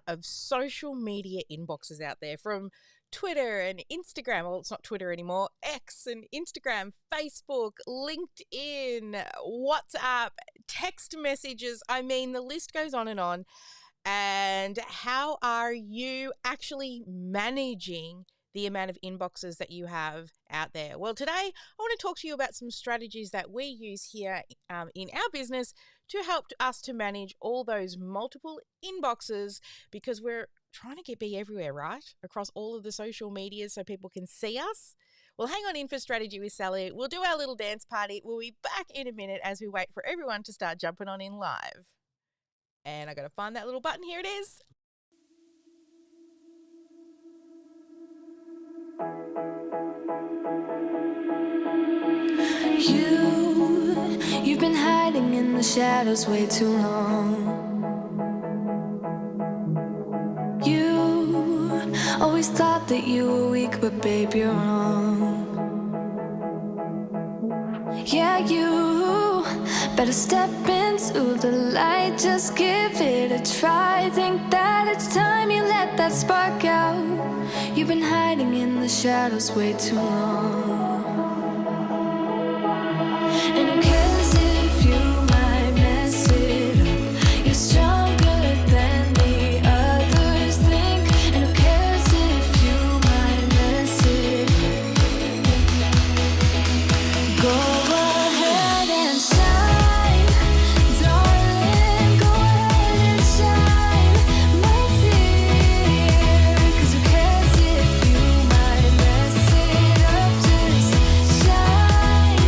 of social media inboxes out there, from Twitter and Instagram. Well, it's not Twitter anymore. X and Instagram, Facebook, LinkedIn, WhatsApp, text messages. I mean, the list goes on and on. And how are you actually managing the amount of inboxes that you have out there? Well, today I want to talk to you about some strategies that we use here in our business to help us to manage all those multiple inboxes, because we're trying to be everywhere, right? Across all of the social media so people can see us. Well, hang on in for Strategy with Sally. We'll do our little dance party. We'll be back in a minute as we wait for everyone to start jumping on in live. And I got to find that little button. Here it is. You've been hiding in the shadows way too long. You always thought that you were weak, but babe, you're wrong. Yeah, you better step into the light, just give it a try. Think that it's time you let that spark out. You've been hiding in the shadows way too long. And who cares if you might mess it up? You're stronger than the others think. And who cares if you might mess it up? Go ahead and shine, darling. Go ahead and shine, my dear. 'Cause who cares if you might mess it up? Just shine.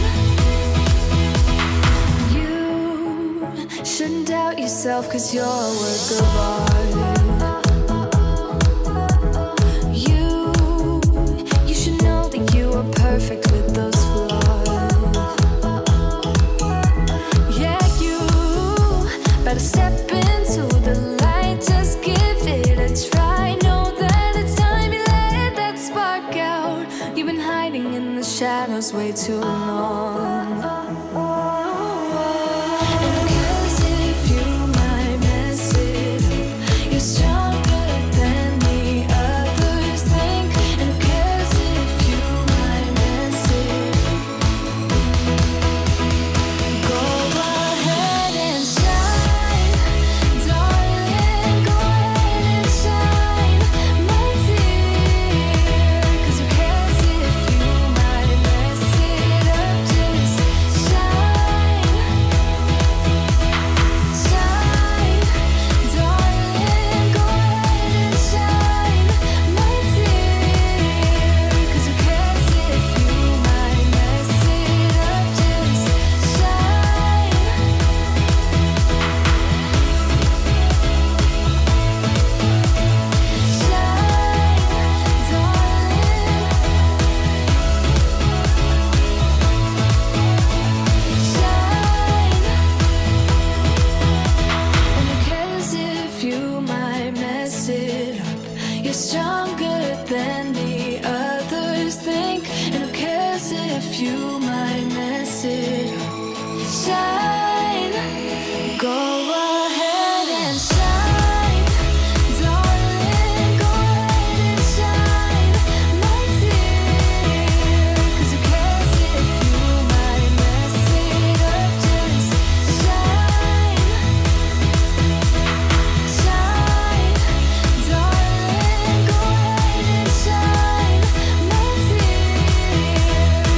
You shouldn't doubt yourself, 'cause you're a work of art. You should know that you are perfect with those flaws. Yeah, you better step into the light, just give it a try. Know that it's time you let that spark out. You've been hiding in the shadows way too long. And who cares if you might mess it up? You're stronger than the others think. And who cares if you might mess it up? Go ahead and shine, darling. Go ahead and shine, my dear. 'Cause who cares if you might mess it up? Just shine, shine, darling. Go ahead and shine, my dear. 'Cause who cares if you might mess it up? Just shine. You're stronger than the others think. And who cares if you might mess it up? Shine. Go ahead and shine, darling. Go ahead and shine, my dear. 'Cause who cares if you might mess it up? Just shine, shine, darling. Go ahead and shine, my dear.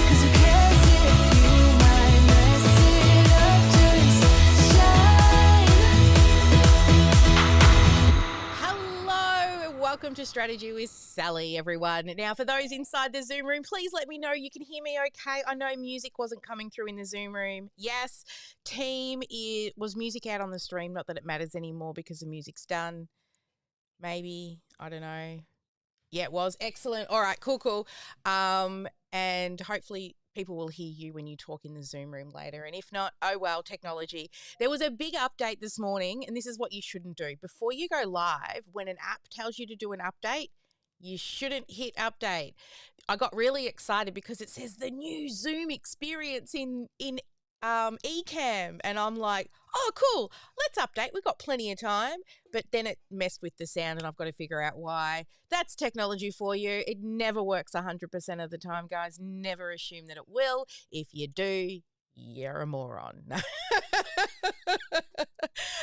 'Cause who cares if you might mess it up? Just shine. Hello, welcome to Strategy with Sally, everyone. Now, for those inside the Zoom room, please let me know you can hear me okay. I know music wasn't coming through in the Zoom room. Yes, team, was music out on the stream? Not that it matters anymore because the music's done. Maybe, I don't know. Yeah, it was. Excellent. All right, cool. And hopefully people will hear you when you talk in the Zoom room later. And if not, oh well, technology. There was a big update this morning, and this is what you shouldn't do. Before you go live, when an app tells you to do an update, you shouldn't hit update. I got really excited because it says the new Zoom experience in Ecamm, and I'm like, oh, cool, let's update. We've got plenty of time. But then it messed with the sound and I've got to figure out why. That's technology for you. It never works 100% of the time, guys. Never assume that it will. If you do, you're a moron.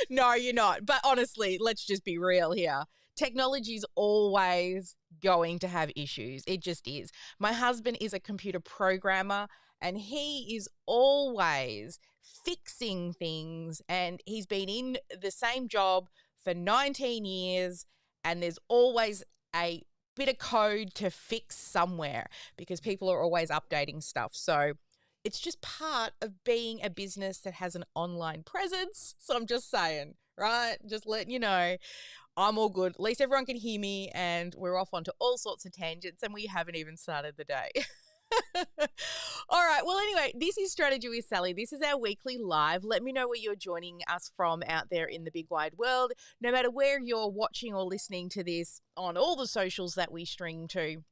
No, you're not. But honestly, let's just be real here. Technology's always going to have issues. It just is. My husband is a computer programmer and he is always fixing things, and he's been in the same job for 19 years and there's always a bit of code to fix somewhere because people are always updating stuff. So it's just part of being a business that has an online presence. So I'm just saying, right? Just letting you know, I'm all good. At least everyone can hear me and we're off onto all sorts of tangents and we haven't even started the day. All right. Well, anyway, this is Strategy with Sally. This is our weekly live. Let me know where you're joining us from out there in the big wide world. No matter where you're watching or listening to this on all the socials that we stream to.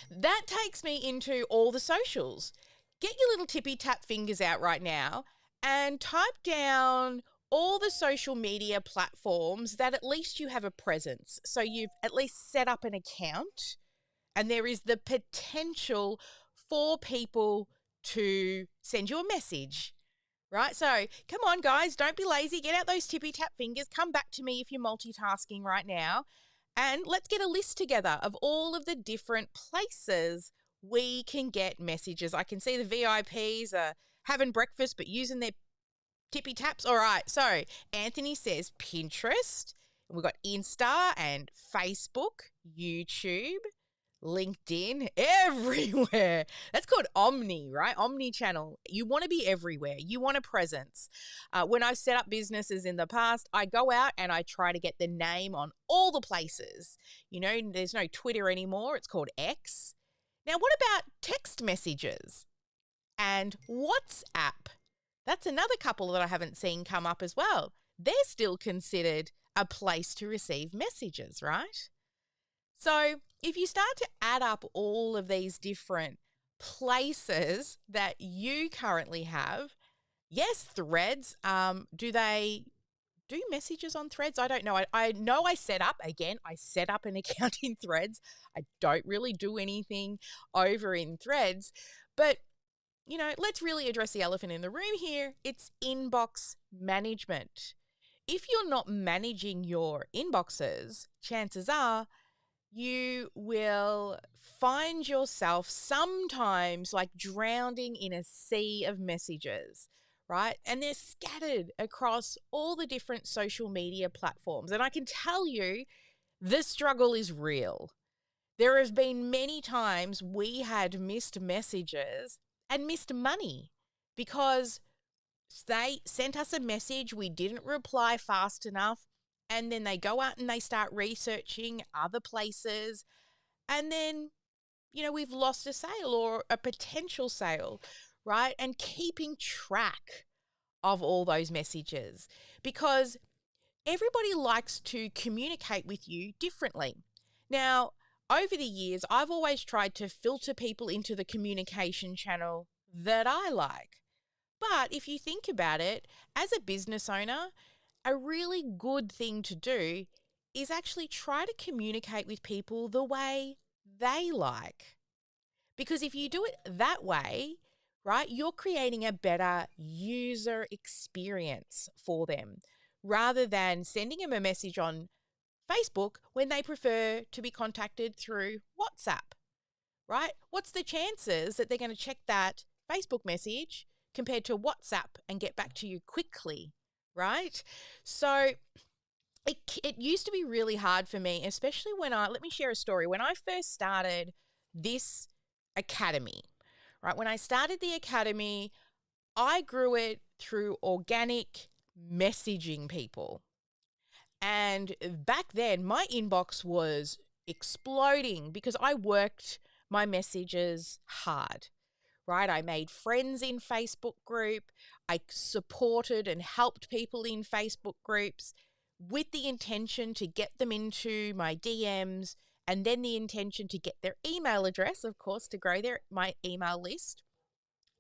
That takes me into all the socials. Get your little tippy tap fingers out right now and type down all the social media platforms that at least you have a presence. So you've at least set up an account and there is the potential for people to send you a message, right? So come on, guys, don't be lazy. Get out those tippy tap fingers. Come back to me if you're multitasking right now. And let's get a list together of all of the different places we can get messages. I can see the VIPs are having breakfast but using their tippy taps. All right, so Anthony says Pinterest. We've got Insta and Facebook, YouTube, LinkedIn, everywhere. That's called Omni, right? Omni channel. You want to be everywhere. You want a presence. When I've set up businesses in the past, I go out and I try to get the name on all the places. You know, there's no Twitter anymore. It's called X. Now, what about text messages and WhatsApp? That's another couple that I haven't seen come up as well. They're still considered a place to receive messages, right? So if you start to add up all of these different places that you currently have, yes, Threads, do they do messages on Threads? I don't know. I know I set up an account in Threads. I don't really do anything over in Threads, but you know, let's really address the elephant in the room here. It's inbox management. If you're not managing your inboxes, chances are you will find yourself sometimes like drowning in a sea of messages, right? And they're scattered across all the different social media platforms. And I can tell you, the struggle is real. There have been many times we had missed messages and missed money because they sent us a message, we didn't reply fast enough, and then they go out and they start researching other places, and then, you know, we've lost a sale or a potential sale, right? And keeping track of all those messages because everybody likes to communicate with you differently. Now, over the years, I've always tried to filter people into the communication channel that I like. But if you think about it, as a business owner, a really good thing to do is actually try to communicate with people the way they like. Because if you do it that way, right, you're creating a better user experience for them rather than sending them a message on Facebook when they prefer to be contacted through WhatsApp, right? What's the chances that they're going to check that Facebook message compared to WhatsApp and get back to you quickly, right? So it used to be really hard for me, especially let me share a story. When I first started this academy, right? When I started the academy, I grew it through organic messaging people. And back then, my inbox was exploding because I worked my messages hard, right? I made friends in Facebook group. I supported and helped people in Facebook groups with the intention to get them into my DMs and then the intention to get their email address, of course, to grow my email list,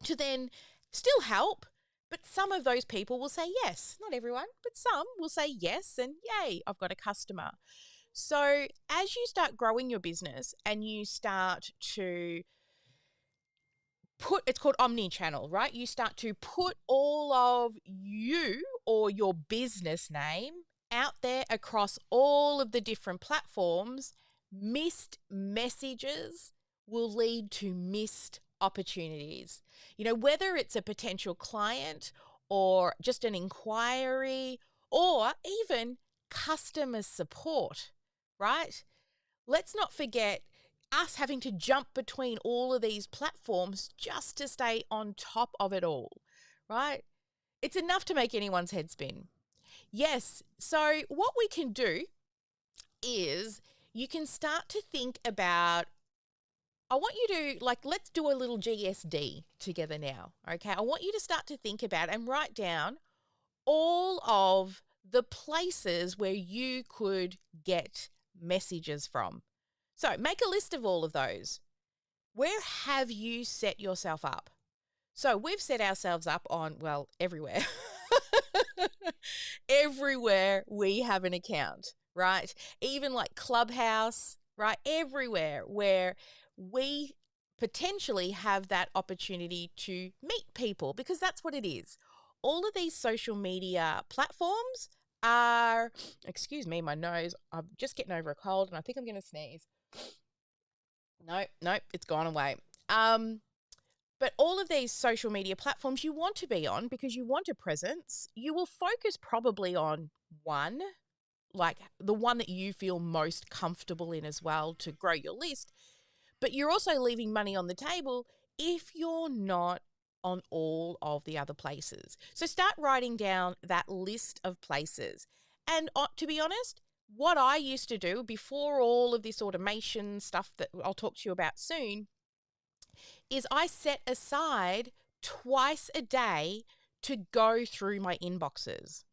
to then still help, But some of those people will say yes. Not everyone, but some will say yes, and yay, I've got a customer. So as you start growing your business and you start to it's called omni-channel, right? You start to put all of you or your business name out there across all of the different platforms. Missed messages will lead to missed opportunities. Whether it's a potential client or just an inquiry or even customer support, right? Let's not forget us having to jump between all of these platforms just to stay on top of it all, right? It's enough to make anyone's head spin. Yes, so what we can do is you can start to think about, I want you to, let's do a little GSD together now, okay? I want you to start to think about and write down all of the places where you could get messages from. So make a list of all of those. Where have you set yourself up? So we've set ourselves up on, everywhere. Everywhere we have an account, right? Even like Clubhouse, right? Everywhere where we potentially have that opportunity to meet people, because that's what it is. All of these social media platforms are, excuse me, my nose, I'm just getting over a cold and I think I'm going to sneeze. Nope, it's gone away. But all of these social media platforms you want to be on because you want a presence, you will focus probably on one, like the one that you feel most comfortable in as well to grow your list. But you're also leaving money on the table if you're not on all of the other places. So start writing down that list of places. And to be honest, what I used to do before all of this automation stuff that I'll talk to you about soon is I set aside twice a day to go through my inboxes,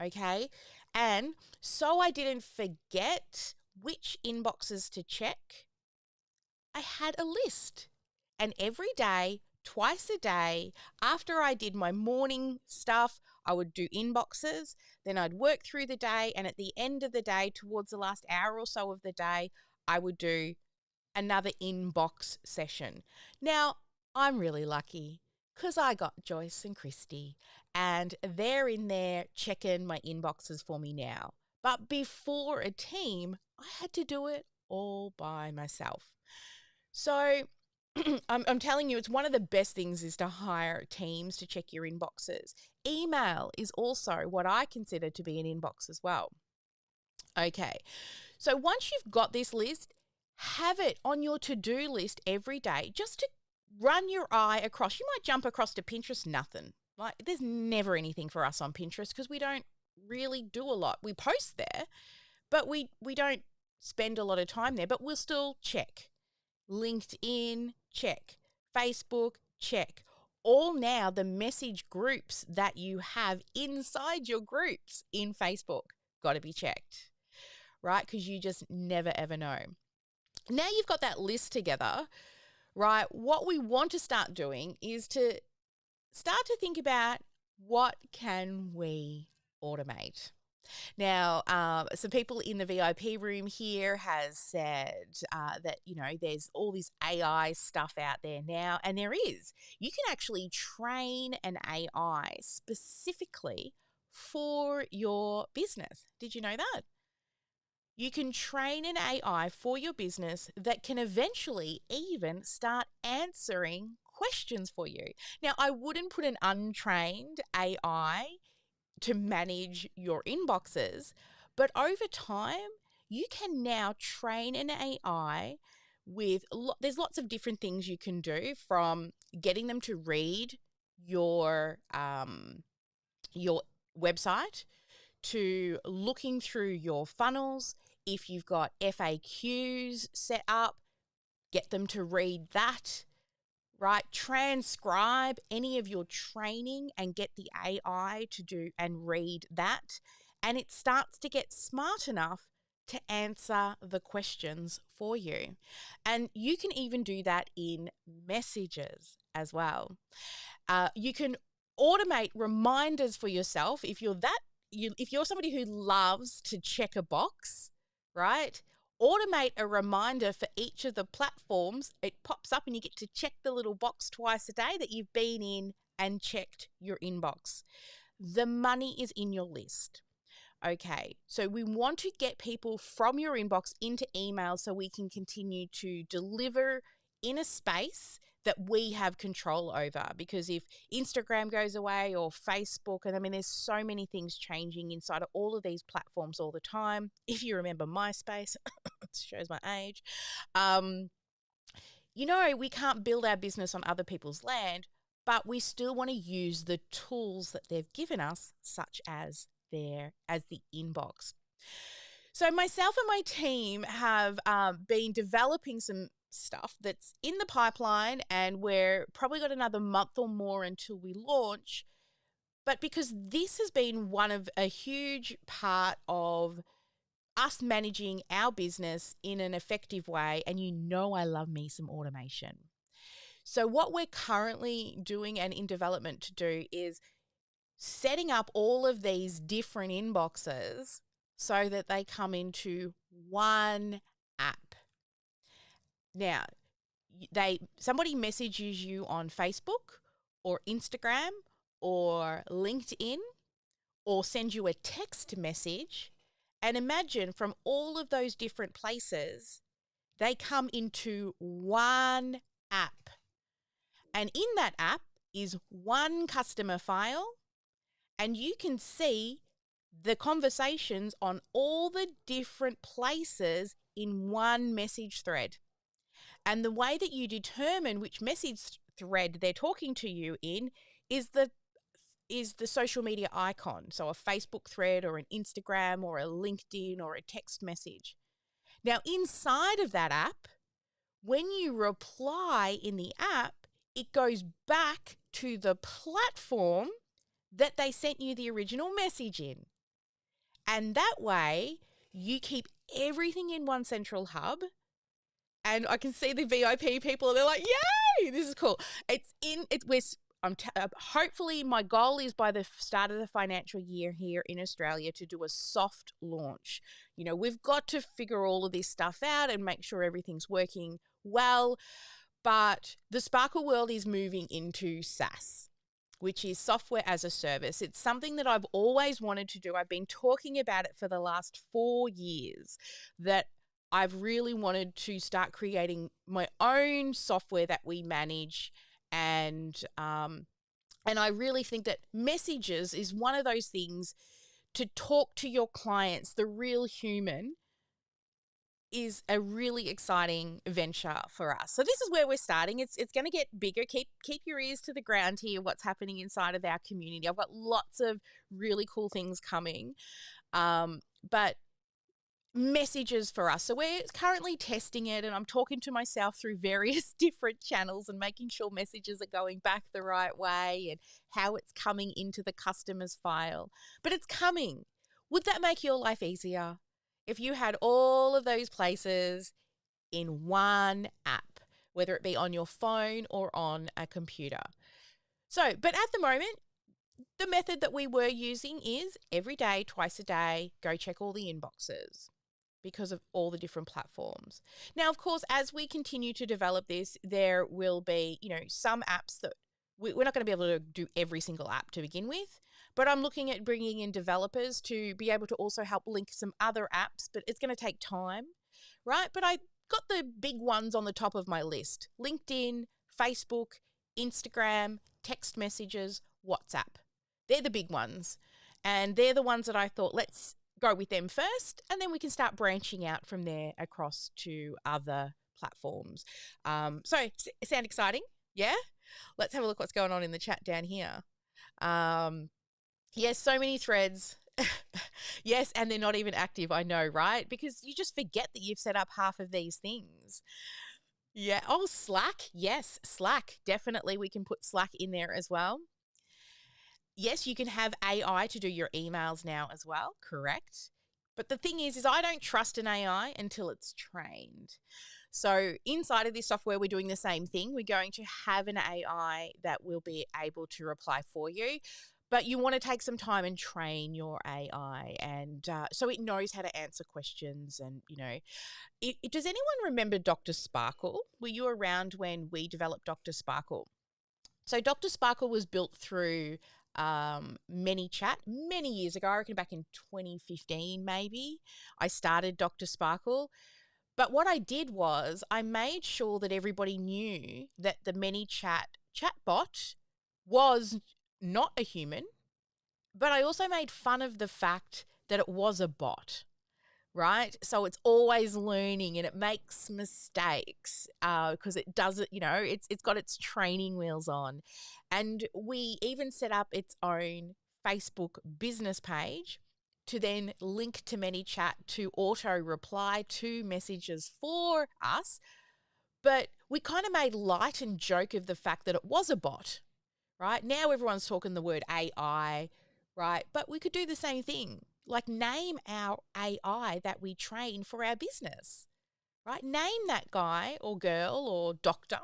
okay? And so I didn't forget which inboxes to check, I had a list. And every day, twice a day, after I did my morning stuff, I would do inboxes, then I'd work through the day, and at the end of the day, towards the last hour or so of the day, I would do another inbox session. Now, I'm really lucky because I got Joyce and Christy, and they're in there checking my inboxes for me now. But before a team, I had to do it all by myself. So I'm telling you, it's one of the best things is to hire teams to check your inboxes. Email is also what I consider to be an inbox as well. Okay, so once you've got this list, have it on your to-do list every day just to run your eye across. You might jump across to Pinterest, nothing. Like there's never anything for us on Pinterest because we don't really do a lot. We post there, but we don't spend a lot of time there, but we'll still check. LinkedIn, check. Facebook, check. All now the message groups that you have inside your groups in Facebook got to be checked, right? Because you just never, ever know. Now you've got that list together, right? What we want to start doing is to start to think about what can we automate. Now, some people in the VIP room here has said that, there's all this AI stuff out there now, and there is. You can actually train an AI specifically for your business. Did you know that? You can train an AI for your business that can eventually even start answering questions for you. Now, I wouldn't put an untrained AI to manage your inboxes, but over time, you can now train an AI with, there's lots of different things you can do, from getting them to read your website to looking through your funnels. If you've got FAQs set up, get them to read that, right? Transcribe any of your training and get the AI to do and read that. And it starts to get smart enough to answer the questions for you. And you can even do that in messages as well. You can automate reminders for yourself. If you're somebody who loves to check a box, right? Automate a reminder for each of the platforms. It pops up and you get to check the little box twice a day that you've been in and checked your inbox. The money is in your list. Okay, so we want to get people from your inbox into email so we can continue to deliver in a space that we have control over. Because if Instagram goes away or Facebook, and I mean, there's so many things changing inside of all of these platforms all the time. If you remember MySpace, it shows my age. We can't build our business on other people's land, but we still want to use the tools that they've given us, such as the inbox. So myself and my team have been developing some stuff that's in the pipeline, and we're probably got another month or more until we launch. But because this has been one of a huge part of us managing our business in an effective way, and I love me some automation. So what we're currently doing and in development to do is setting up all of these different inboxes so that they come into one app. Now, somebody messages you on Facebook or Instagram or LinkedIn or sends you a text message, and imagine from all of those different places, they come into one app. And in that app is one customer file, and you can see the conversations on all the different places in one message thread. And the way that you determine which message thread they're talking to you in is the social media icon. So a Facebook thread or an Instagram or a LinkedIn or a text message. Now, inside of that app, when you reply in the app, it goes back to the platform that they sent you the original message in. And that way, you keep everything in one central hub. And I can see the VIP people, and they're like, yay, this is cool. Hopefully my goal is by the start of the financial year here in Australia to do a soft launch. We've got to figure all of this stuff out and make sure everything's working well. But the Sparkle world is moving into SaaS, which is software as a service. It's something that I've always wanted to do. I've been talking about it for the last 4 years, that I've really wanted to start creating my own software that we manage. And I really think that messages is one of those things to talk to your clients, the real human, is a really exciting venture for us. So this is where we're starting. It's going to get bigger. Keep your ears to the ground here, what's happening inside of our community. I've got lots of really cool things coming. But messages for us. So we're currently testing it, and I'm talking to myself through various different channels and making sure messages are going back the right way and how it's coming into the customer's file. But it's coming. Would that make your life easier if you had all of those places in one app, whether it be on your phone or on a computer? But at the moment, the method that we were using is every day, twice a day, go check all the inboxes, because of all the different platforms. Now, of course, as we continue to develop this, there will be, some apps that we're not going to be able to do every single app to begin with, but I'm looking at bringing in developers to be able to also help link some other apps, but it's going to take time, right? But I got the big ones on the top of my list: LinkedIn, Facebook, Instagram, text messages, WhatsApp. They're the big ones. And they're the ones that I thought, let's go with them first, and then we can start branching out from there across to other platforms. Sound exciting? Yeah? Let's have a look what's going on in the chat down here. Yes, so many threads. Yes, and they're not even active. I know, right? Because you just forget that you've set up half of these things. Yeah. Oh, Slack. Yes, Slack. Definitely we can put Slack in there as well. Yes, you can have AI to do your emails now as well, correct? But the thing is I don't trust an AI until it's trained. So inside of this software, we're doing the same thing. We're going to have an AI that will be able to reply for you. But you want to take some time and train your AI, and so it knows how to answer questions. And, does anyone remember Dr. Sparkle? Were you around when we developed Dr. Sparkle? So Dr. Sparkle was built through ManyChat many years ago. I reckon back in 2015, maybe. I started Dr. Sparkle. But what I did was I made sure that everybody knew that the ManyChat chatbot was not a human, but I also made fun of the fact that it was a bot, right? So it's always learning and it makes mistakes because it does it, it's got its training wheels on. And we even set up its own Facebook business page to then link to ManyChat to auto reply to messages for us. But we kind of made light and joke of the fact that it was a bot, right? Now everyone's talking the word AI, right? But we could do the same thing, like name our AI that we train for our business, right? Name that guy or girl or doctor,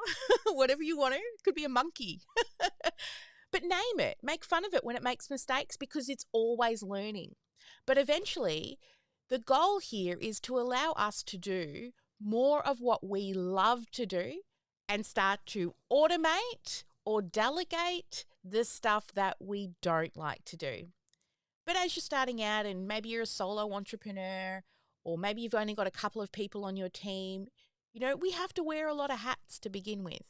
whatever you want to. It could be a monkey. But name it. Make fun of it when it makes mistakes because it's always learning. But eventually, the goal here is to allow us to do more of what we love to do and start to automate or delegate the stuff that we don't like to do. But as you're starting out and maybe you're a solo entrepreneur or maybe you've only got a couple of people on your team, we have to wear a lot of hats to begin with.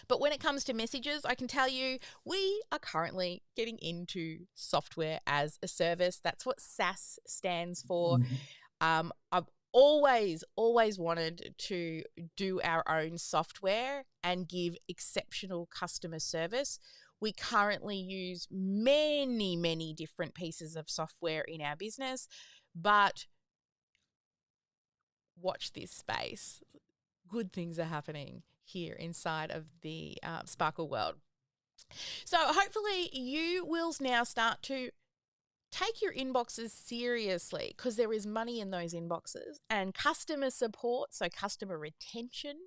But when it comes to messages, I can tell you we are currently getting into software as a service. That's what SaaS stands for. I've always wanted to do our own software and give exceptional customer service. We currently use many different pieces of software in our business, but watch this space. Good things are happening here inside of the Sparkle world. So hopefully you will now start to take your inboxes seriously because there is money in those inboxes, and customer support, so customer retention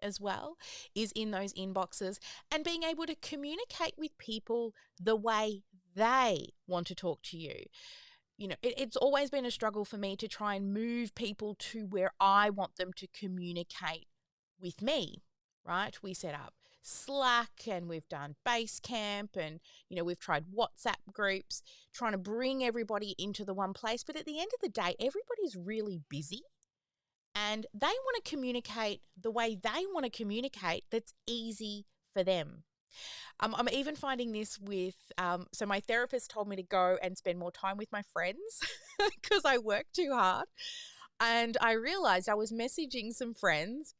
as well, is in those inboxes, and being able to communicate with people the way they want to talk to you. It's always been a struggle for me to try and move people to where I want them to communicate with me, right? We set up Slack and we've done Basecamp and, we've tried WhatsApp groups, trying to bring everybody into the one place. But at the end of the day, everybody's really busy and they want to communicate the way they want to communicate that's easy for them. I'm even finding this with, so my therapist told me to go and spend more time with my friends because I work too hard. And I realized I was messaging some friends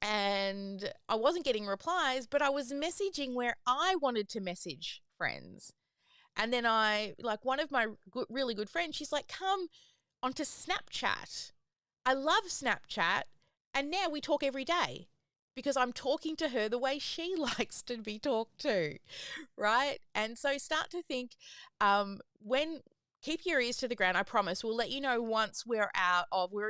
and I wasn't getting replies, but I was messaging where I wanted to message friends. And then one of my really good friends, she's like, come onto Snapchat. I love Snapchat. And now we talk every day because I'm talking to her the way she likes to be talked to, right? And so start to think keep your ears to the ground. I promise we'll let you know once we're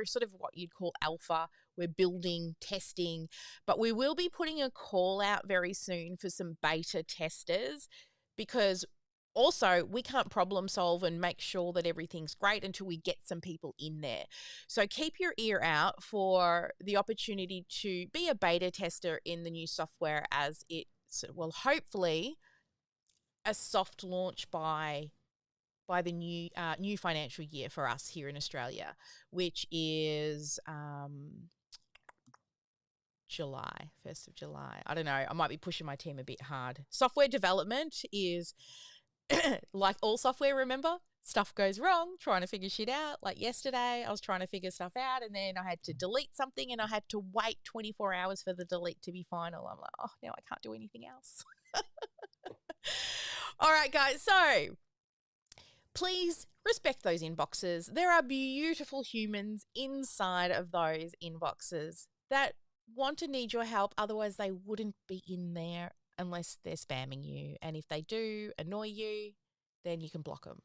sort of what you'd call alpha. We're building, testing, but we will be putting a call out very soon for some beta testers because also we can't problem solve and make sure that everything's great until we get some people in there. So keep your ear out for the opportunity to be a beta tester in the new software as it will hopefully a soft launch by the new financial year for us here in Australia, which is July, 1st of July. I don't know. I might be pushing my team a bit hard. Software development is like all software, remember? Stuff goes wrong, trying to figure shit out. Like yesterday, I was trying to figure stuff out and then I had to delete something and I had to wait 24 hours for the delete to be final. I'm like, oh, now I can't do anything else. All right, guys. So please respect those inboxes. There are beautiful humans inside of those inboxes that want to need your help. Otherwise, they wouldn't be in there unless they're spamming you. And if they do annoy you, then you can block them.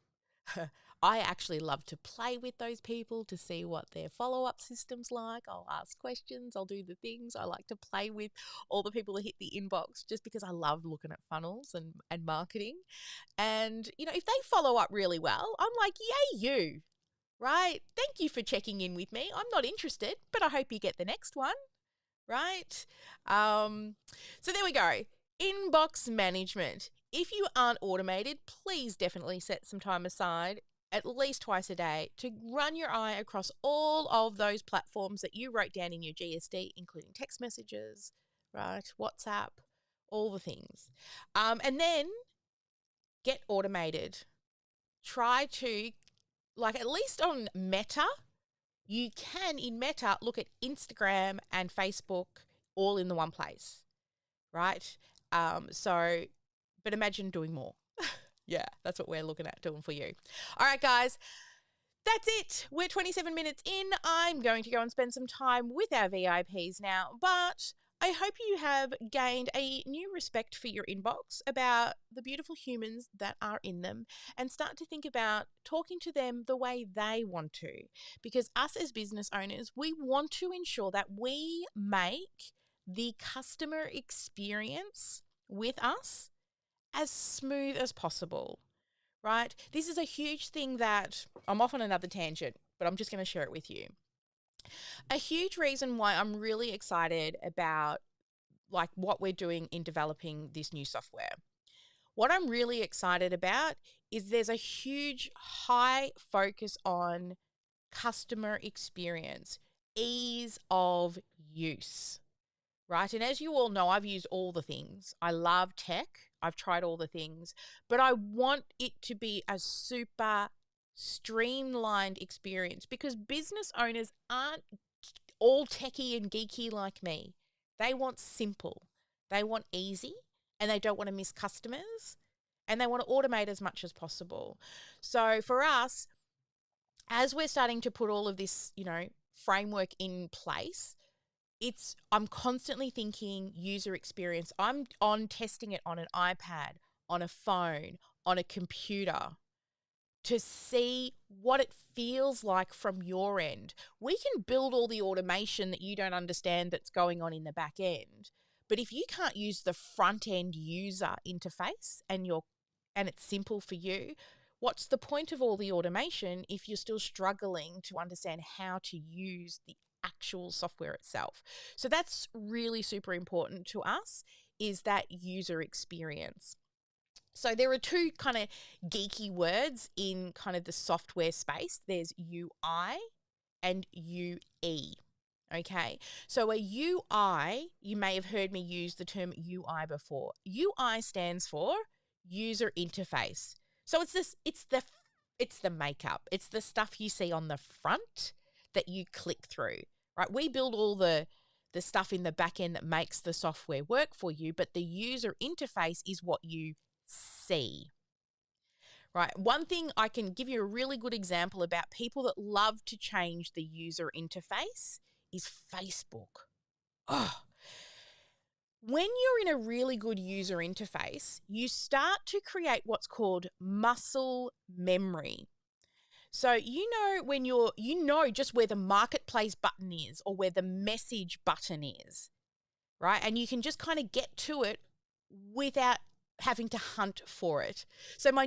I actually love to play with those people to see what their follow-up system's like. I'll ask questions, I'll do the things. I like to play with all the people that hit the inbox just because I love looking at funnels and marketing. And, if they follow up really well, I'm like, yay, you, right? Thank you for checking in with me. I'm not interested, but I hope you get the next one, right? So there we go. Inbox management. If you aren't automated, please definitely set some time aside at least twice a day to run your eye across all of those platforms that you wrote down in your GSD, including text messages, right? WhatsApp, all the things. And then get automated. Try to, at least on Meta, you can in Meta look at Instagram and Facebook all in the one place, right? But imagine doing more. Yeah, that's what we're looking at doing for you. All right, guys, that's it. We're 27 minutes in. I'm going to go and spend some time with our VIPs now, but I hope you have gained a new respect for your inbox, about the beautiful humans that are in them, and start to think about talking to them the way they want to. Because us as business owners, we want to ensure that we make the customer experience with us as smooth as possible, right? This is a huge thing that I'm off on another tangent, but I'm just going to share it with you. A huge reason why I'm really excited about what we're doing in developing this new software. What I'm really excited about is there's a huge high focus on customer experience, ease of use, right? And as you all know, I've used all the things. I love tech. I've tried all the things, but I want it to be a super streamlined experience, because business owners aren't all techie and geeky like me. They want simple, they want easy, and they don't want to miss customers, and they want to automate as much as possible. So for us, as we're starting to put all of this, framework in place, I'm constantly thinking user experience. I'm testing it on an iPad, on a phone, on a computer, to see what it feels like from your end. We can build all the automation that you don't understand that's going on in the back end, but if you can't use the front end user interface and it's simple for you, what's the point of all the automation if you're still struggling to understand how to use the actual software itself? So that's really super important to us, is that user experience. So there are two kind of geeky words in kind of the software space. There's UI and UE. Okay, so a UI, you may have heard me use the term UI before. UI stands for user interface. So it's the makeup. It's the stuff you see on the front that you click through, right? We build all the stuff in the back end that makes the software work for you, but the user interface is what you see, right? One thing, I can give you a really good example about people that love to change the user interface is Facebook. Oh, when you're in a really good user interface, you start to create what's called muscle memory. So when just where the marketplace button is or where the message button is, right? And you can just kind of get to it without having to hunt for it. So my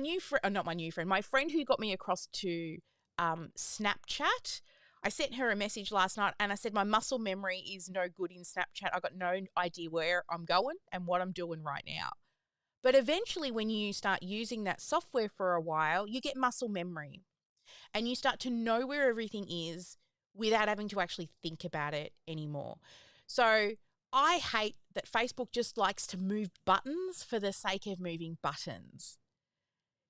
friend who got me across to Snapchat, I sent her a message last night and I said, my muscle memory is no good in Snapchat. I got no idea where I'm going and what I'm doing right now. But eventually when you start using that software for a while, you get muscle memory and you start to know where everything is without having to actually think about it anymore. So I hate that Facebook just likes to move buttons for the sake of moving buttons.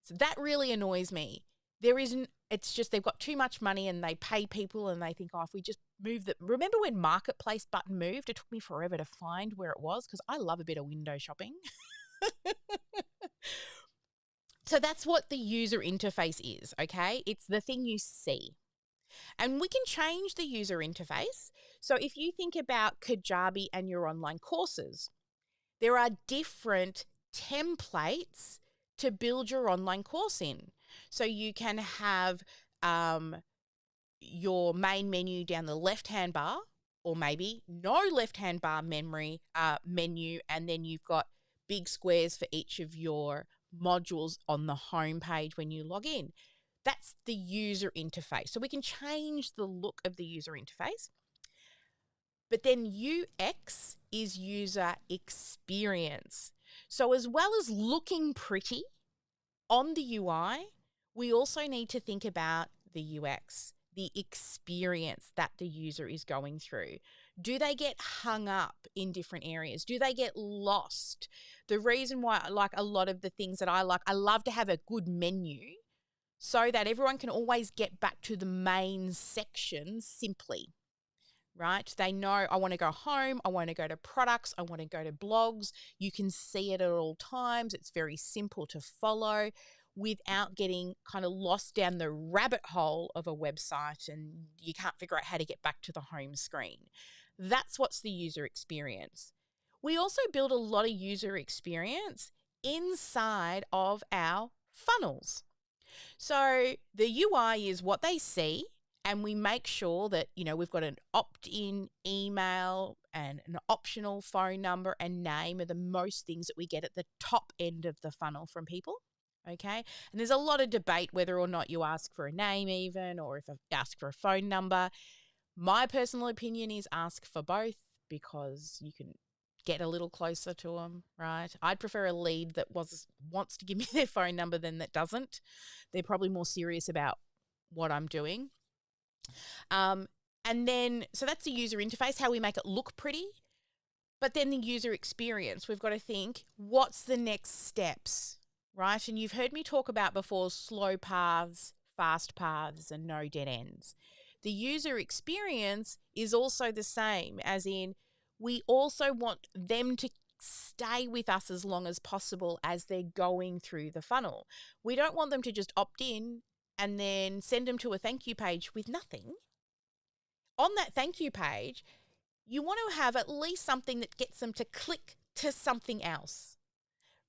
So that really annoys me. It's just they've got too much money and they pay people and they think, if we just move remember when Marketplace button moved? It took me forever to find where it was because I love a bit of window shopping. So that's what the user interface is, okay? It's the thing you see. And we can change the user interface. So if you think about Kajabi and your online courses, there are different templates to build your online course in. So you can have your main menu down the left-hand bar, or maybe no left-hand bar menu, and then you've got big squares for each of your modules on the home page when you log in. That's the user interface. So we can change the look of the user interface. But then UX is user experience. So as well as looking pretty on the UI, we also need to think about the UX, the experience that the user is going through. Do they get hung up in different areas? Do they get lost? The reason why I like a lot of the things that I love to have a good menu so that everyone can always get back to the main section simply. Right? They know I want to go home, I want to go to products, I want to go to blogs. You can see it at all times. It's very simple to follow without getting kind of lost down the rabbit hole of a website and you can't figure out how to get back to the home screen. That's what's the user experience. We also build a lot of user experience inside of our funnels. So the UI is what they see, and we make sure that, we've got an opt-in email and an optional phone number and name are the most things that we get at the top end of the funnel from people. Okay. And there's a lot of debate whether or not you ask for a name even, or if I ask for a phone number. My personal opinion is ask for both because you can get a little closer to them, right? I'd prefer a lead that wants to give me their phone number than that doesn't. They're probably more serious about what I'm doing. And then, so that's the user interface, how we make it look pretty. But then the user experience, we've got to think, what's the next steps, right? And you've heard me talk about before slow paths, fast paths, and no dead ends. The user experience is also the same, as in we also want them to stay with us as long as possible as they're going through the funnel. We don't want them to just opt in and then send them to a thank you page with nothing. On that thank you page, you want to have at least something that gets them to click to something else,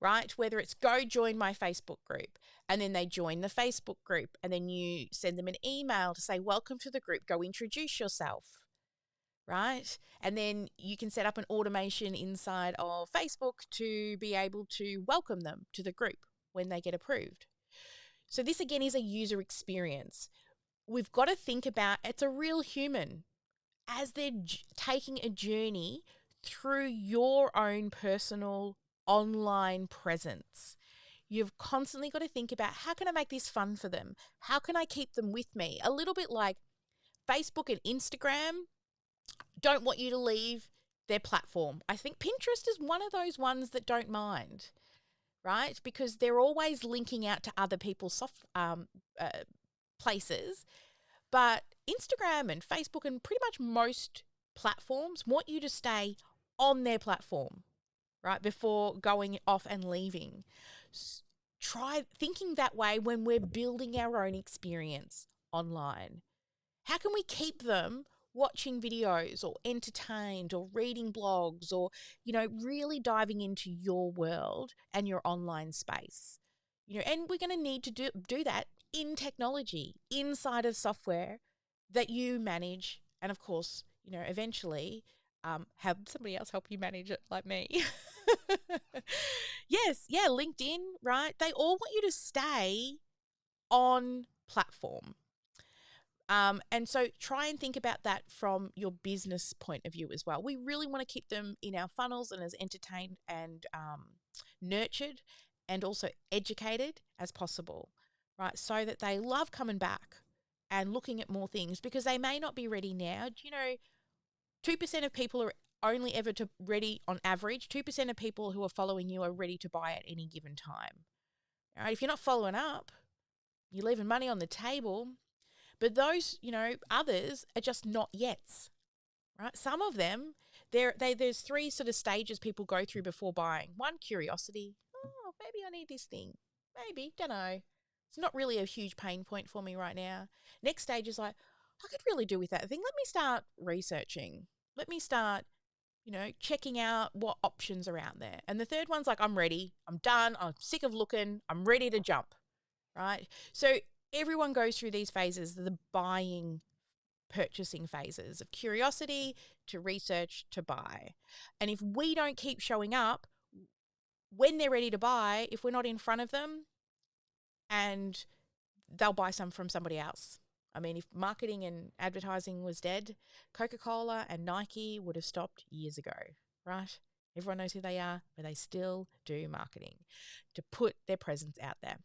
right? Whether it's go join my Facebook group, and then they join the Facebook group, and then you send them an email to say, welcome to the group, go introduce yourself, right? And then you can set up an automation inside of Facebook to be able to welcome them to the group when they get approved. So this again is a user experience. We've got to think about it's a real human as they're taking a journey through your own personal online presence. You've constantly got to think about, how can I make this fun for them? How can I keep them with me? A little bit like Facebook and Instagram don't want you to leave their platform. I think Pinterest is one of those ones that don't mind, right? Because they're always linking out to other people's places. But Instagram and Facebook and pretty much most platforms want you to stay on their platform, right, before going off and leaving. Try thinking that way when we're building our own experience online. How can we keep them watching videos or entertained or reading blogs or, really diving into your world and your online space? And we're going to need to do that in technology, inside of software that you manage, and of course, eventually have somebody else help you manage it like me. Yes, yeah, LinkedIn, right? They all want you to stay on platform. And so try and think about that from your business point of view as well. We really want to keep them in our funnels and as entertained and nurtured and also educated as possible, right? So that they love coming back and looking at more things, because they may not be ready now. 2% of people are only ever ready on average. 2% of people who are following you are ready to buy at any given time. All right? If you're not following up, you're leaving money on the table. But those, others are just not yets, right? Some of them, there's three sort of stages people go through before buying. One, curiosity. Oh, maybe I need this thing. Maybe, don't know. It's not really a huge pain point for me right now. Next stage is like, I could really do with that thing. Let me start researching. Let me start, checking out what options are out there. And the third one's like, I'm ready. I'm done. I'm sick of looking. I'm ready to jump. right? So everyone goes through these phases, the buying, purchasing phases of curiosity to research to buy. And if we don't keep showing up when they're ready to buy, if we're not in front of them, and they'll buy some from somebody else. I mean, if marketing and advertising was dead, Coca-Cola and Nike would have stopped years ago, right? Everyone knows who they are, but they still do marketing to put their presence out there.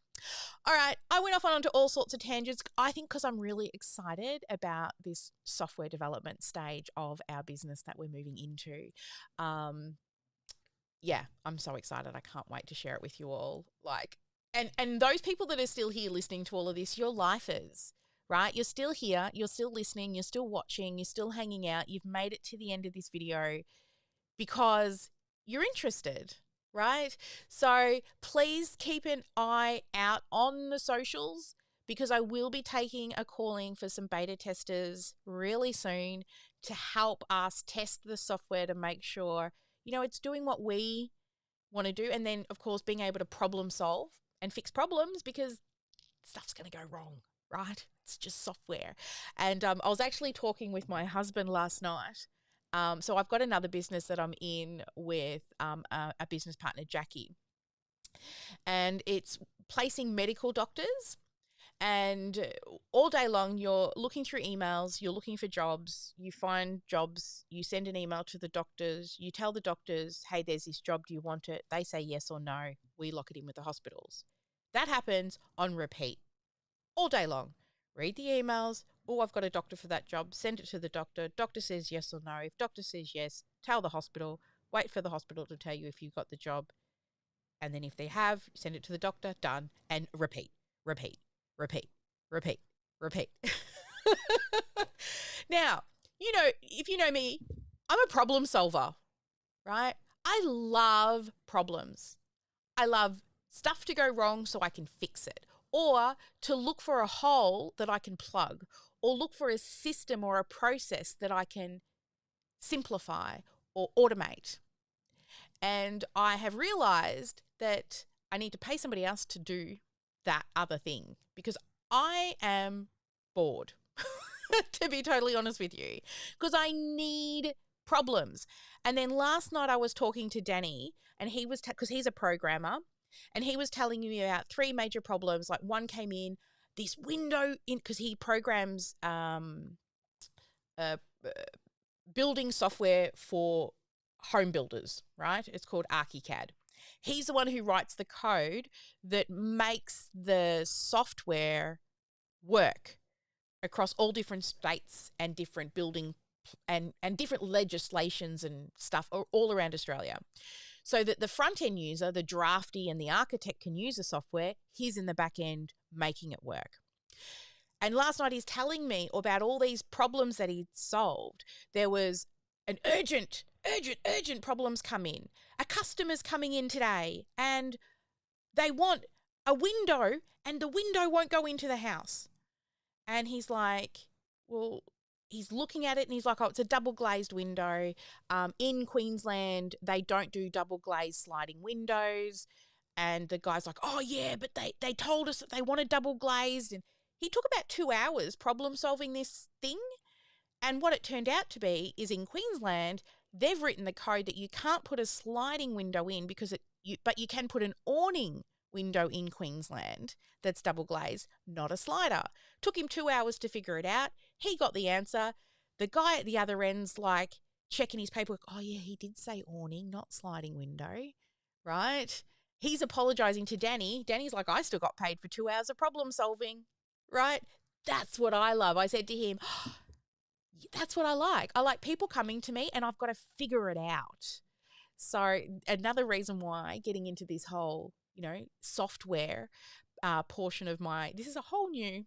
All right, I went off onto all sorts of tangents. I think because I'm really excited about this software development stage of our business that we're moving into. Yeah, I'm so excited. I can't wait to share it with you all. And those people that are still here listening to all of this, you're lifers, right? You're still here, you're still listening, you're still watching, you're still hanging out. You've made it to the end of this video because you're interested, right? So please keep an eye out on the socials because I will be taking a calling for some beta testers really soon to help us test the software to make sure, it's doing what we want to do. And then, of course, being able to problem solve and fix problems because stuff's going to go wrong, right? It's just software. And I was actually talking with my husband last night. So I've got another business that I'm in with a business partner, Jackie. And it's placing medical doctors. And all day long, you're looking through emails, you're looking for jobs, you find jobs, you send an email to the doctors, you tell the doctors, hey, there's this job, do you want it? They say yes or no. We lock it in with the hospitals. That happens on repeat all day long. Read the emails. Oh, I've got a doctor for that job. Send it to the doctor. Doctor says yes or no. If doctor says yes, tell the hospital. Wait for the hospital to tell you if you've got the job. And then if they have, send it to the doctor. Done. And repeat, repeat, repeat, repeat, repeat. Now, if you know me, I'm a problem solver, right? I love problems. I love stuff to go wrong so I can fix it, or to look for a hole that I can plug, or look for a system or a process that I can simplify or automate. And I have realized that I need to pay somebody else to do that other thing because I am bored, to be totally honest with you, because I need problems. And then last night I was talking to Danny and he was, because he's a programmer, and he was telling me about 3 major problems. Like one came in, this window in, because he programs building software for home builders, right? It's called ArchiCAD. He's the one who writes the code that makes the software work across all different states and different building and different legislations and stuff all around Australia. So that the front end user, the drafty and the architect can use the software, he's in the back end making it work. And last night he's telling me about all these problems that he'd solved. There was an urgent problems come in. A customer's coming in today and they want a window and the window won't go into the house. And he's like, well, he's looking at it and he's like, oh, it's a double glazed window. In Queensland, they don't do double glazed sliding windows. And the guy's like, oh, yeah, but they told us that they wanted double glazed. And he took about 2 hours problem solving this thing. And what it turned out to be is in Queensland, they've written the code that you can't put a sliding window in but you can put an awning window in Queensland that's double glazed, not a slider. Took him 2 hours to figure it out. He got the answer. The guy at the other end's like checking his paperwork. Oh, yeah, he did say awning, not sliding window, right? He's apologizing to Danny. Danny's like, I still got paid for 2 hours of problem solving, right? That's what I love. I said to him, oh, that's what I like. I like people coming to me and I've got to figure it out. So another reason why getting into this whole, software portion of this is a whole new,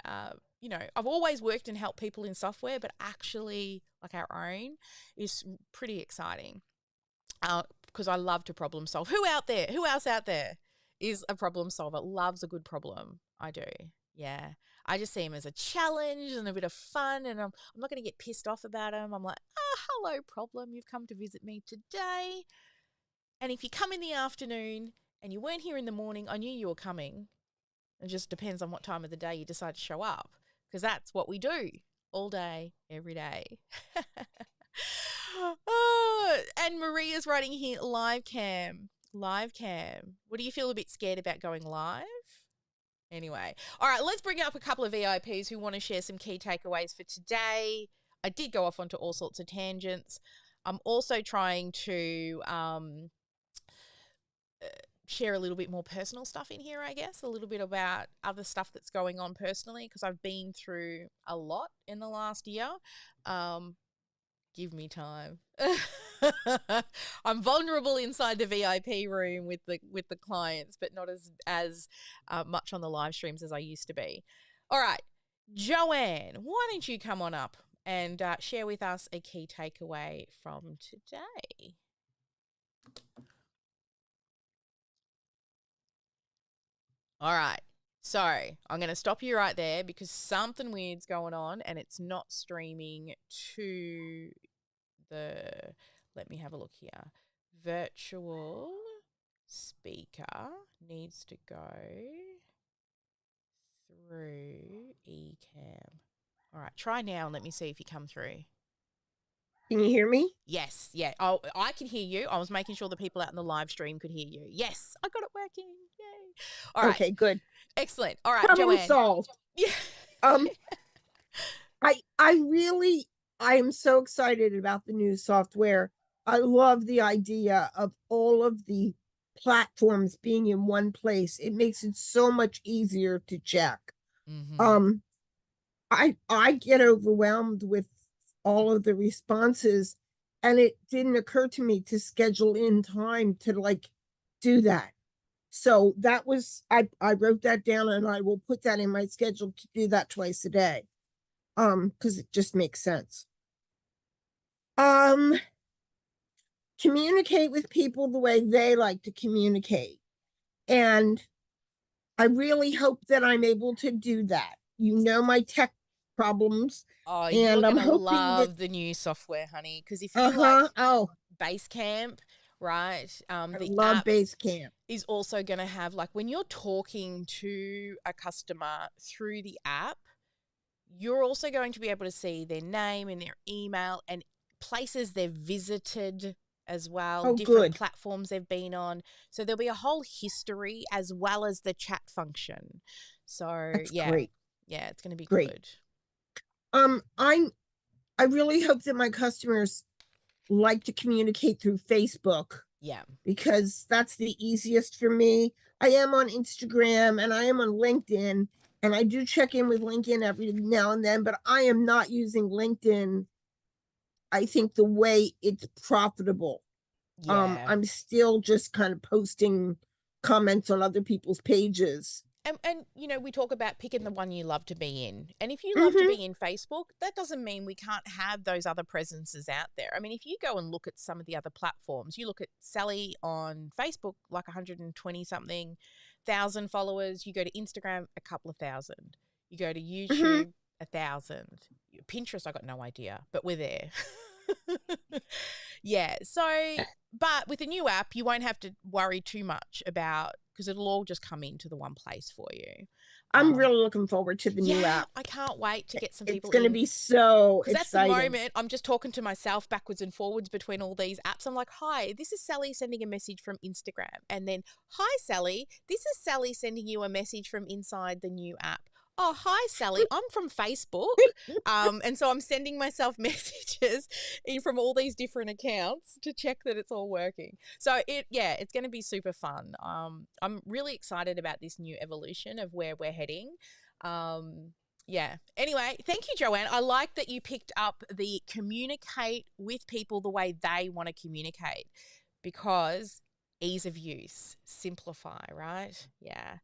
I've always worked and helped people in software, but actually like our own is pretty exciting because I love to problem solve. Who else out there is a problem solver, loves a good problem? I do. Yeah. I just see him as a challenge and a bit of fun, and I'm not going to get pissed off about him. I'm like, hello, problem. You've come to visit me today. And if you come in the afternoon and you weren't here in the morning, I knew you were coming. It just depends on what time of the day you decide to show up, because that's what we do all day, every day. Oh, and Maria's writing here, live cam. Live cam. What do you feel a bit scared about going live? Anyway, all right, let's bring up a couple of VIPs who want to share some key takeaways for today. I did go off onto all sorts of tangents. I'm also trying to share a little bit more personal stuff in here, I guess, a little bit about other stuff that's going on personally, because I've been through a lot in the last year. Give me time. I'm vulnerable inside the VIP room with the clients, but not as much on the live streams as I used to be. All right, Joanne, why don't you come on up and share with us a key takeaway from today? All right. So I'm going to stop you right there because something weird's going on and it's not streaming to the, let me have a look here. Virtual speaker needs to go through Ecamm. All right, try now and let me see if you come through. Can you hear me? Yes, yeah. Oh, I can hear you. I was making sure the people out in the live stream could hear you. Yes, I got it working. Yay. All right. Okay, good. Excellent. All right, Problem Joanne. solved. Yeah. I am so excited about the new software. I love the idea of all of the platforms being in one place. It makes it so much easier to check. Mm-hmm. I get overwhelmed with all of the responses, and it didn't occur to me to schedule in time to like do that. So that was, I wrote that down and I will put that in my schedule to do that twice a day. Because it just makes sense. Communicate with people the way they like to communicate. And I really hope that I'm able to do that. You know, my tech problems. Oh, and you're I'm gonna hoping love that, the new software, honey. Because if you like oh, Basecamp, right? I The love app Basecamp. is also going to have, like, when you're talking to a customer through the app, you're also going to be able to see their name and their email and places they've visited as well, Oh, different good. platforms they've been on. So there'll be a whole history as well as the chat function. So That's yeah, great. yeah, it's going to be Great. good. I really hope that my customers like to communicate through Facebook, Yeah. because that's the easiest for me. I am on Instagram and I am on LinkedIn, and I do check in with LinkedIn every now and then, but I am not using LinkedIn, I think, the way it's profitable. Yeah. I'm still just kind of posting comments on other people's pages. And you know, we talk about picking the one you love to be in. And if you love to be in Facebook, that doesn't mean we can't have those other presences out there. I mean, if you go and look at some of the other platforms, you look at Sally on Facebook, like 120 something thousand followers. You go to Instagram, a couple of thousand. You go to YouTube, 1,000. Pinterest, I got no idea, but we're there. Yeah. So, but with the new app, you won't have to worry too much about, because it'll all just come into the one place for you. I'm really looking forward to the new Yeah, app. I can't wait to get some people It's going to in. be so Because at the exciting. moment, I'm just talking to myself backwards and forwards between all these apps. I'm like, hi, this is Sally sending a message from Instagram. And then, hi, Sally, this is Sally sending you a message from inside the new app. Oh, hi, Sally, I'm from Facebook. And so I'm sending myself messages in from all these different accounts to check that it's all working. So it's going to be super fun. I'm really excited about this new evolution of where we're heading. Yeah. Anyway, thank you, Joanne. I like that you picked up the communicate with people the way they want to communicate, because ease of use, simplify, right? Yeah.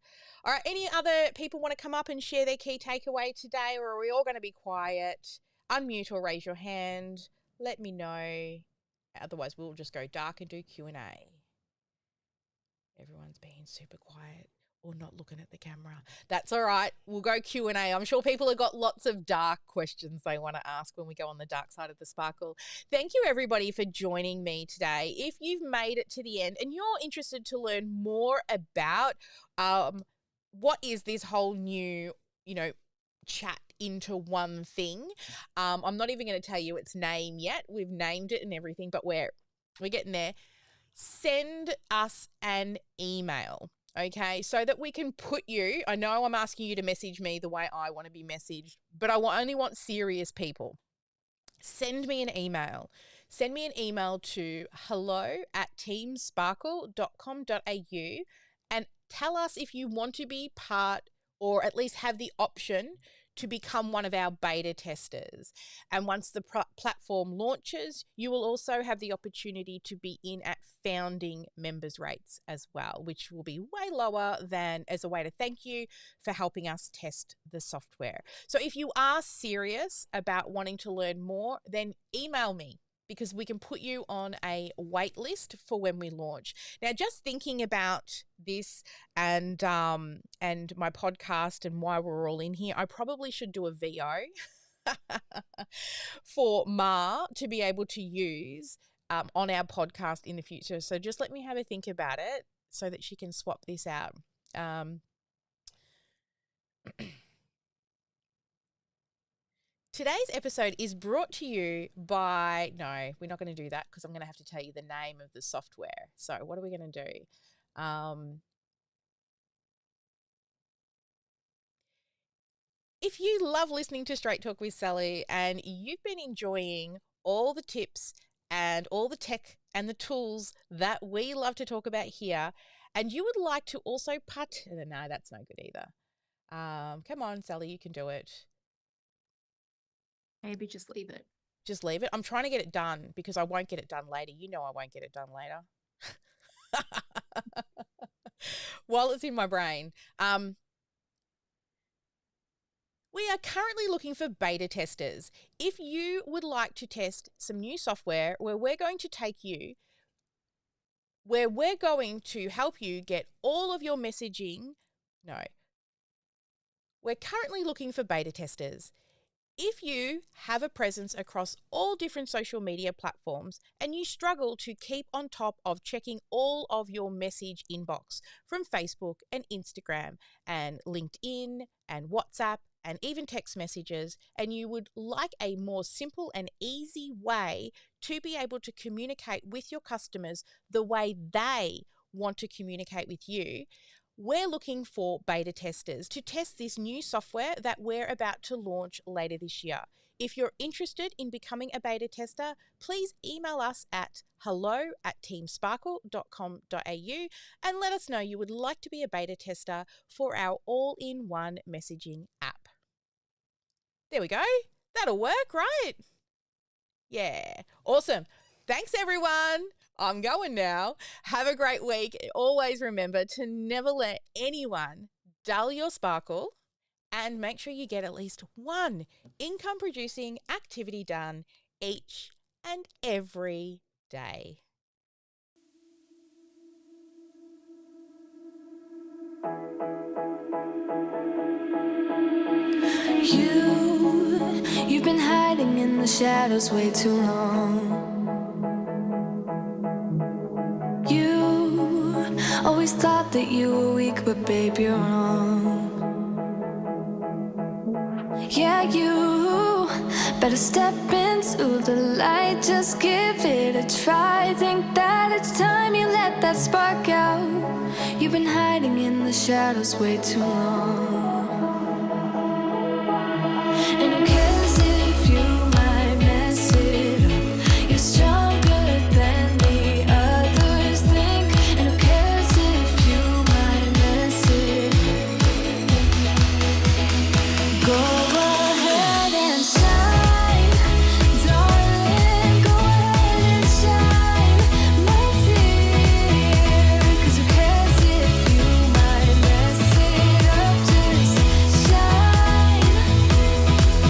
All right. Any other people want to come up and share their key takeaway today, or are we all going to be quiet? Unmute or raise your hand. Let me know. Otherwise, we'll just go dark and do Q&A. Everyone's being super quiet or not looking at the camera. That's all right. We'll go Q&A. I'm sure people have got lots of dark questions they want to ask when we go on the dark side of the sparkle. Thank you, everybody, for joining me today. If you've made it to the end and you're interested to learn more about what is this whole new, chat into one thing? I'm not even going to tell you its name yet. We've named it and everything, but we're getting there. Send us an email, okay, so that we can put you, I know I'm asking you to message me the way I want to be messaged, but I only want serious people. Send me an email. Send me an email to hello@teamsparkle.com.au and tell us if you want to be part or at least have the option to become one of our beta testers. And once the platform launches, you will also have the opportunity to be in at founding members rates as well, which will be way lower than as a way to thank you for helping us test the software. So if you are serious about wanting to learn more, then email me, because we can put you on a wait list for when we launch. Now, just thinking about this and my podcast and why we're all in here, I probably should do a VO for Ma to be able to use on our podcast in the future. So just let me have a think about it so that she can swap this out. Today's episode is brought to you by, no, we're not going to do that because I'm going to have to tell you the name of the software. So what are we going to do? If you love listening to Straight Talk with Sally and you've been enjoying all the tips and all the tech and the tools that we love to talk about here, and you would like to also no, that's no good either. Come on, Sally, you can do it. Maybe just leave it. Just leave it. I'm trying to get it done because I won't get it done later. You know I won't get it done later. While it's in my brain. We are currently looking for beta testers. If you would like to test some new software where we're going to help you get all of your messaging. No. We're currently looking for beta testers. If you have a presence across all different social media platforms and you struggle to keep on top of checking all of your message inbox from Facebook and Instagram and LinkedIn and WhatsApp and even text messages, and you would like a more simple and easy way to be able to communicate with your customers the way they want to communicate with you, we're looking for beta testers to test this new software that we're about to launch later this year. If you're interested in becoming a beta tester, please email us at hello@teamsparkle.com.au and let us know you would like to be a beta tester for our all-in-one messaging app. There we go. That'll work, right? Yeah. Awesome. Thanks, everyone. I'm going now. Have a great week. Always remember to never let anyone dull your sparkle, and make sure you get at least one income-producing activity done each and every day. You've been hiding in the shadows way too long. You always thought that you were weak, but babe, you're wrong. Yeah, you better step into the light, just give it a try. Think that it's time you let that spark out. You've been hiding in the shadows way too long.